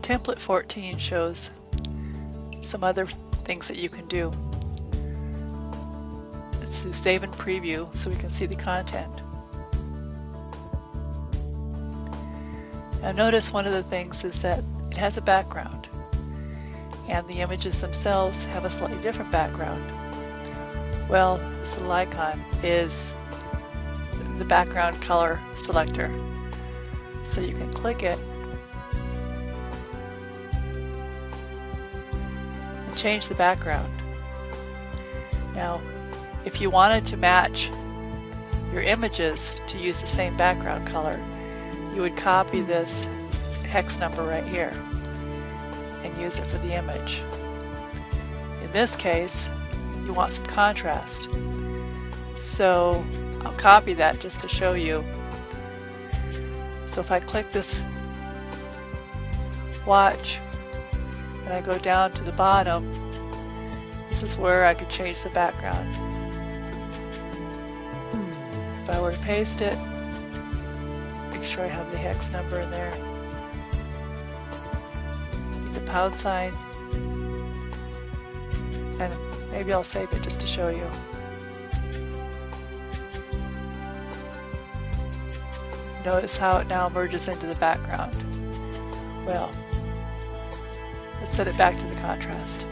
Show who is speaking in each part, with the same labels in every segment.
Speaker 1: Template 14 shows some other things that you can do. Let's do save and preview so we can see the content. Now notice one of the things is that it has a background, and the images themselves have a slightly different background. Well, this little icon is the background color selector. So you can click it and change the background. Now, if you wanted to match your images to use the same background color, you would copy this hex number right here and use it for the image. In this case, you want some contrast. So I'll copy that just to show you. So if I click this watch and I go down to the bottom, this is where I could change the background. If I were to paste it, make sure I have the hex number in there, the pound sign, and maybe I'll save it just to show you. Notice how it now merges into the background. Well, let's set it back to the contrast.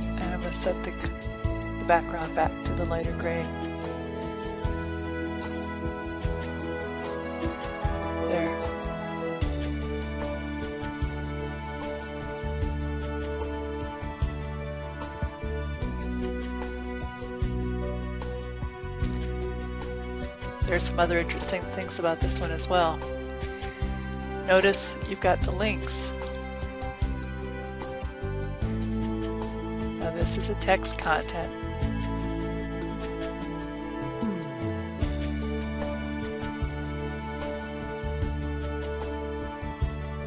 Speaker 1: And I'm going to set the background back to the lighter gray. There. There's some other interesting things about this one as well. Notice you've got the links. Now this is a text content.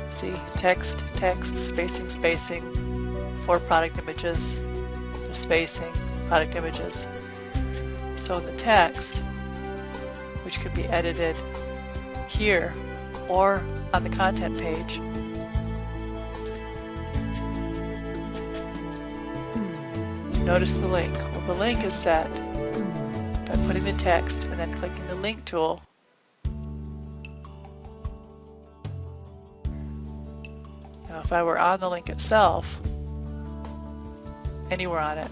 Speaker 1: See, text, text, spacing, spacing, for product images, for spacing, product images. So the text, which could be edited here or on the content page, notice the link. Well, the link is set by putting the text and then clicking the link tool. Now, if I were on the link itself, anywhere on it,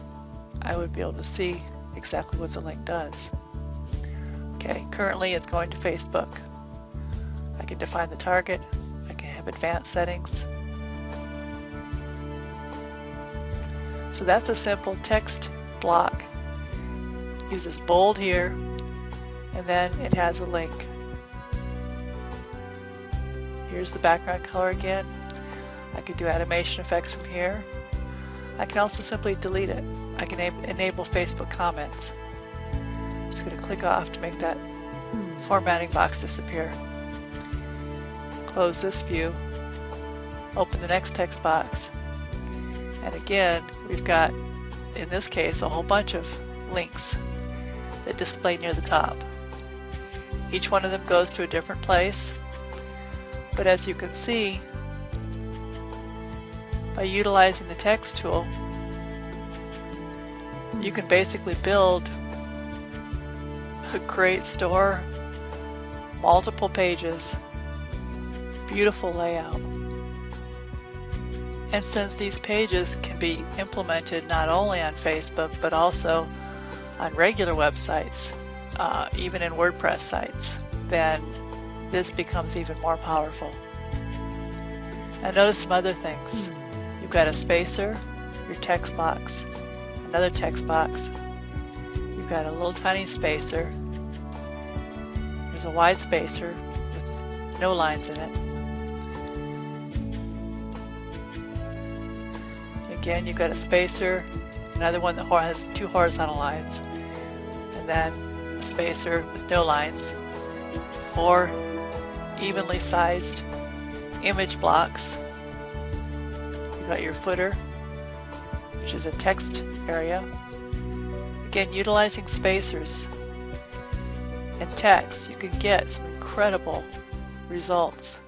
Speaker 1: I would be able to see exactly what the link does. Okay, currently it's going to Facebook. I can define the target. I can have advanced settings. So that's a simple text block. Uses bold here, and then it has a link. Here's the background color again. I could do animation effects from here. I can also simply delete it. I can enable Facebook comments. I'm just going to click off to make that formatting box disappear. Close this view. Open the next text box. And again, we've got, in this case, a whole bunch of links that display near the top. Each one of them goes to a different place. But as you can see, by utilizing the text tool, you can basically build a great store, multiple pages, beautiful layout. And since these pages can be implemented not only on Facebook but also on regular websites, even in WordPress sites, then this becomes even more powerful. Now notice some other things. You've got a spacer, your text box, another text box. You've got a little tiny spacer. There's a wide spacer with no lines in it. Again, you've got a spacer, another one that has two horizontal lines, and then a spacer with no lines, 4 evenly sized image blocks. You've got your footer, which is a text area. Again, utilizing spacers and text, you can get some incredible results.